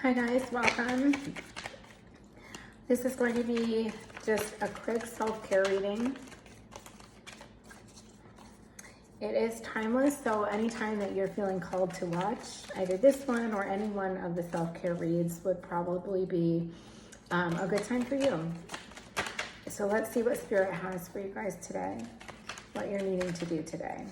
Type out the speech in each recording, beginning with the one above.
Hi guys, welcome. This is going to be just a quick self-care reading. It is timeless, so anytime that you're feeling called to watch either this one or any one of the self-care reads would probably be a good time for you. So let's see what Spirit has for you guys today, what you're needing to do today.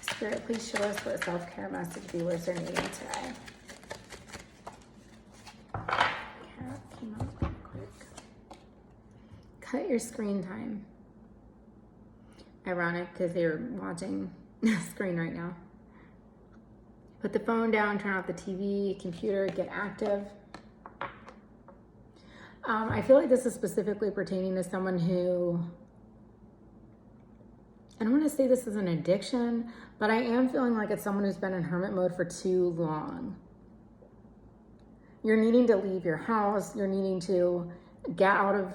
Spirit, please show us what self-care message viewers are needing today. Cat came out quick. Cut your screen time. Ironic because they're watching the screen right now. Put the phone down, turn off the TV, computer, get active. I feel like this is specifically pertaining to someone who, I don't want to say this is an addiction, but I am feeling like it's someone who's been in hermit mode for too long. You're needing to leave your house. You're needing to get out of,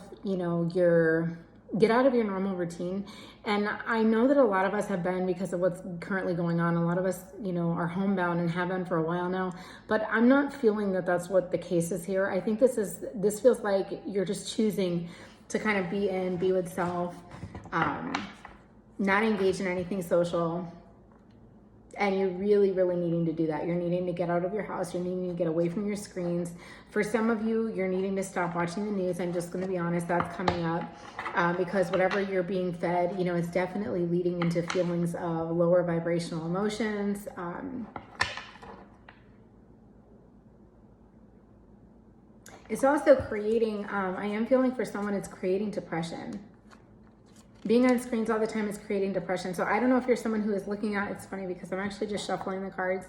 get out of your normal routine. And I know that a lot of us have been, because of what's currently going on, a lot of us, are homebound and have been for a while now, but I'm not feeling that that's what the case is here. I think this feels like you're just choosing to kind of be with self, not engage in anything social. And you're really, really needing to do that. You're needing to get out of your house. You're needing to get away from your screens. For some of you, you're needing to stop watching the news. I'm just going to be honest, that's coming up because whatever you're being fed, it's definitely leading into feelings of lower vibrational emotions. It's also creating, I am feeling for someone, it's creating depression. Being on screens all the time is creating depression. So I don't know if you're someone who is looking at, it's funny because I'm actually just shuffling the cards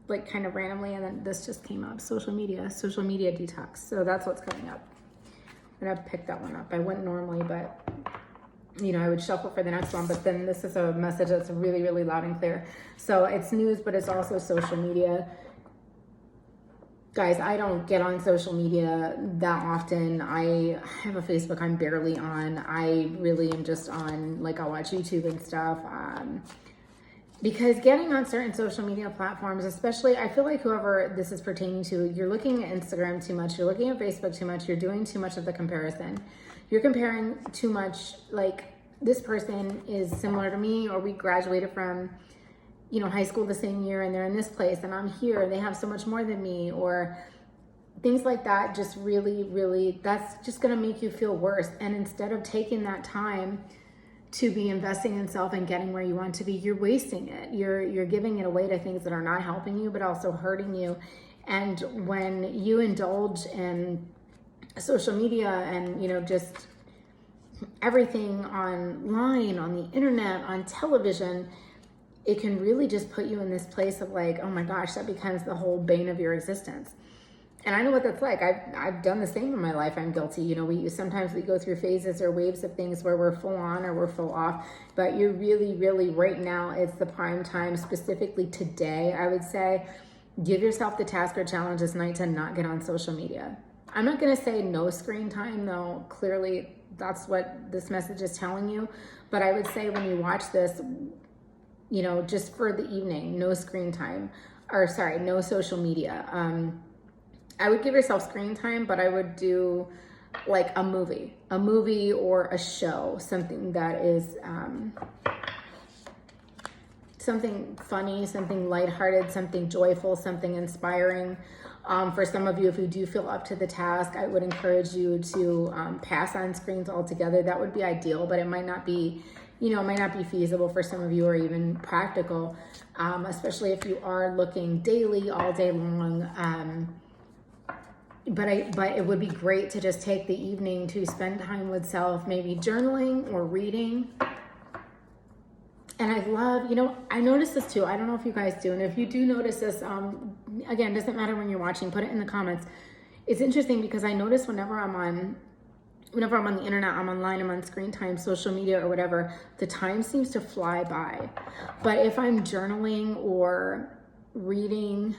like kind of randomly, and then this just came up, social media detox. So that's what's coming up. I'm gonna pick that one up. I wouldn't normally, but I would shuffle for the next one, but then this is a message that's really, really loud and clear. So it's news, but it's also social media. Guys, I don't get on social media that often. I have a Facebook I'm barely on. I really am just on, like, I'll watch YouTube and stuff. Because getting on certain social media platforms, especially, I feel like whoever this is pertaining to, you're looking at Instagram too much, you're looking at Facebook too much, you're doing too much of the comparison. You're comparing too much, like, this person is similar to me, or we graduated from high school the same year and they're in this place and I'm here and they have so much more than me, or things like that. Just really, really, that's just going to make you feel worse. And instead of taking that time to be investing in self and getting where you want to be, you're wasting it. You're giving it away to things that are not helping you, but also hurting you. And when you indulge in social media and, just everything online, on the internet, on television, it can really just put you in this place of like, oh my gosh, that becomes the whole bane of your existence. And I know what that's like. I've done the same in my life. I'm guilty. Sometimes we go through phases or waves of things where we're full on or we're full off, but you're really, really right now, it's the prime time, specifically today, I would say, give yourself the task or challenge this night to not get on social media. I'm not going to say no screen time, though. Clearly that's what this message is telling you. But I would say when you watch this, just for the evening, no screen time, no social media. I would give yourself screen time, but I would do like a movie or a show, something that is something funny, something lighthearted, something joyful, something inspiring. For some of you, if you do feel up to the task, I would encourage you to pass on screens altogether. That would be ideal, but it might not be feasible for some of you or even practical, especially if you are looking daily, all day long. But it would be great to just take the evening to spend time with self, maybe journaling or reading. And I love, I notice this too. I don't know if you guys do. And if you do notice this, again, doesn't matter when you're watching, put it in the comments. It's interesting because I notice whenever I'm on the internet, I'm online, I'm on screen time, social media or whatever, the time seems to fly by. But if I'm journaling or reading,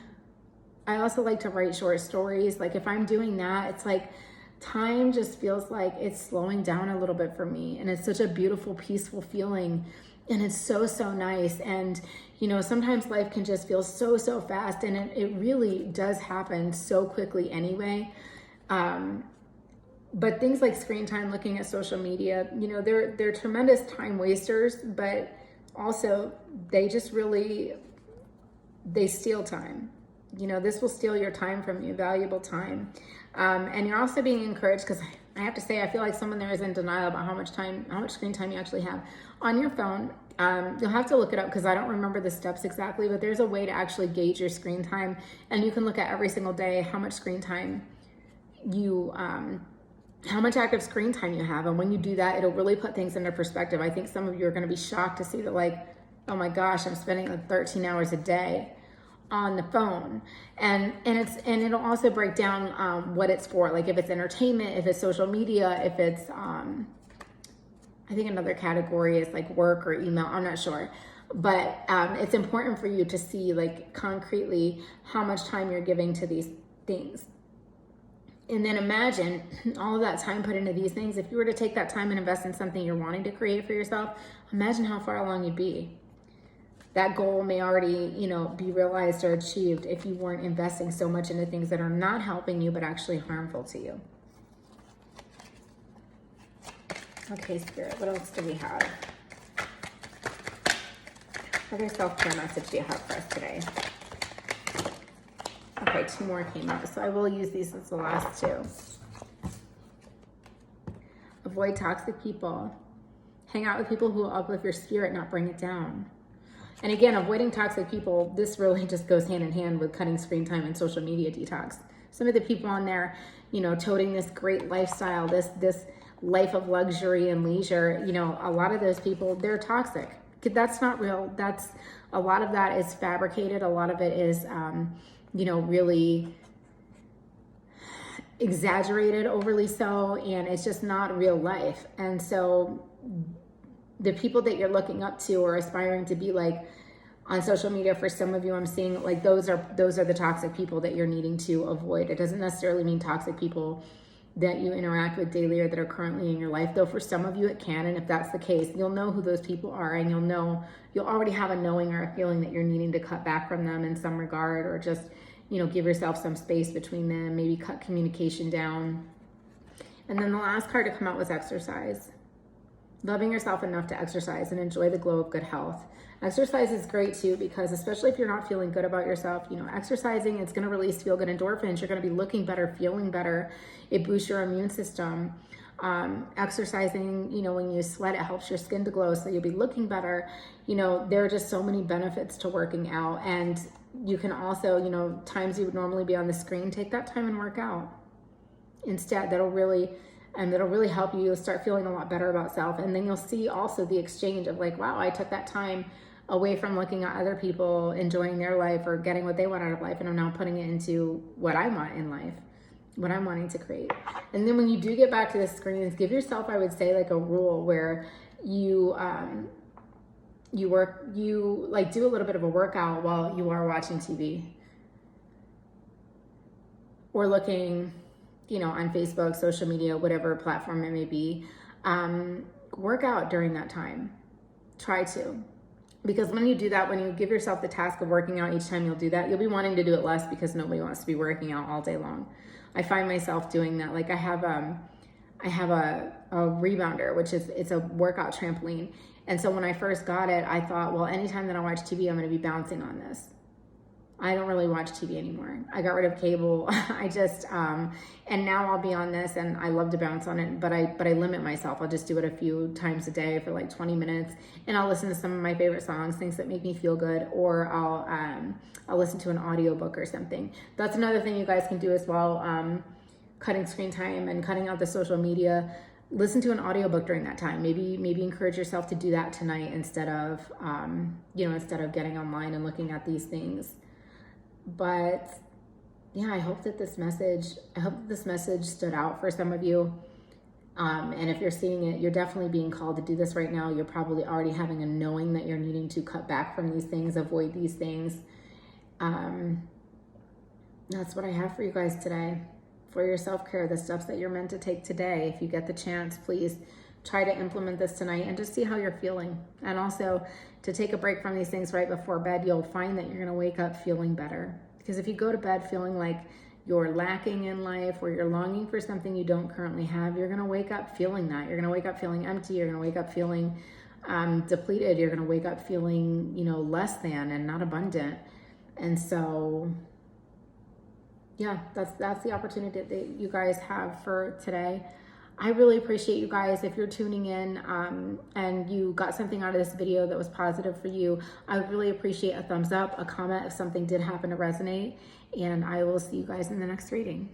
I also like to write short stories. Like if I'm doing that, it's like time just feels like it's slowing down a little bit for me. And it's such a beautiful, peaceful feeling And it's so, so nice. And, you know, sometimes life can just feel so, so fast, and it really does happen so quickly anyway. But things like screen time, looking at social media, you know, they're tremendous time wasters, but also they just really, they steal time. You know, this will steal your time from you, valuable time. And you're also being encouraged, because I have to say, I feel like someone there is in denial about how much screen time you actually have on your phone. You'll have to look it up, because I don't remember the steps exactly, but there's a way to actually gauge your screen time, and you can look at every single day how much screen time you, how much active screen time you have. And when you do that, it'll really put things into perspective. I think some of you are going to be shocked to see that, like, oh my gosh, I'm spending like 13 hours a day on the phone. And it'll also break down what it's for, like if it's entertainment, if it's social media, if it's I think another category is like work or email, I'm not sure. But it's important for you to see, like, concretely how much time you're giving to these things. And then imagine all of that time put into these things. If you were to take that time and invest in something you're wanting to create for yourself, imagine how far along you'd be. That goal may already, you know, be realized or achieved if you weren't investing so much into things that are not helping you, but actually harmful to you. Okay, Spirit, what else do we have? What other self-care message do you have for us today? Okay, 2 more came up, so I will use these as the last 2. Avoid toxic people. Hang out with people who will uplift your spirit, not bring it down. And again, avoiding toxic people, this really just goes hand in hand with cutting screen time and social media detox. Some of the people on there, you know, toting this great lifestyle, this life of luxury and leisure, you know, a lot of those people, they're toxic. That's not real. That's, a lot of that is fabricated. A lot of it is, you know, really exaggerated, overly so, and it's just not real life. And so the people that you're looking up to or aspiring to be like on social media, for some of you, I'm seeing like those are the toxic people that you're needing to avoid. It doesn't necessarily mean toxic people that you interact with daily or that are currently in your life, though for some of you it can. And if that's the case, you'll know who those people are, and you'll already have a knowing or a feeling that you're needing to cut back from them in some regard, or just, you know, give yourself some space between them, maybe cut communication down. And then the last card to come out was exercise. Loving yourself enough to exercise and enjoy the glow of good health. Exercise is great too, because especially if you're not feeling good about yourself, you know, exercising, it's going to release feel good endorphins. You're going to be looking better, feeling better. It boosts your immune system. Exercising, you know, when you sweat, it helps your skin to glow, so you'll be looking better. You know, there are just so many benefits to working out. And you can also, you know, times you would normally be on the screen, take that time and work out instead. That'll really help you. You'll start feeling a lot better about self. And then you'll see also the exchange of like, wow, I took that time away from looking at other people enjoying their life or getting what they want out of life, and I'm now putting it into what I want in life, what I'm wanting to create. And then when you do get back to the screens, give yourself, I would say, like a rule where you like do a little bit of a workout while you are watching TV or looking, you know, on Facebook, social media, whatever platform it may be. Work out during that time. Try to. Because when you do that, when you give yourself the task of working out each time you'll do that, you'll be wanting to do it less, because nobody wants to be working out all day long. I find myself doing that. Like I have a rebounder, which is, it's a workout trampoline. And so when I first got it, I thought, well, anytime that I watch TV, I'm going to be bouncing on this. I don't really watch TV anymore. I got rid of cable. I just, and now I'll be on this, and I love to bounce on it, but I limit myself. I'll just do it a few times a day for like 20 minutes, and I'll listen to some of my favorite songs, things that make me feel good, or I'll listen to an audiobook or something. That's another thing you guys can do as well. Cutting screen time and cutting out the social media. Listen to an audiobook during that time. Maybe encourage yourself to do that tonight instead of, instead of getting online and looking at these things. But yeah, I hope that this message stood out for some of you. And if you're seeing it, you're definitely being called to do this right now. You're probably already having a knowing that you're needing to cut back from these things, avoid these things. That's what I have for you guys today. For your self-care, the steps that you're meant to take today. If you get the chance, please try to implement this tonight and just see how you're feeling. And also to take a break from these things right before bed, you'll find that you're going to wake up feeling better. Because if you go to bed feeling like you're lacking in life or you're longing for something you don't currently have, you're going to wake up feeling that. You're going to wake up feeling empty. You're going to wake up feeling depleted. You're going to wake up feeling, you know, less than and not abundant. And so, yeah, that's the opportunity that you guys have for today. I really appreciate you guys. If you're tuning in and you got something out of this video that was positive for you, I would really appreciate a thumbs up, a comment if something did happen to resonate, and I will see you guys in the next reading.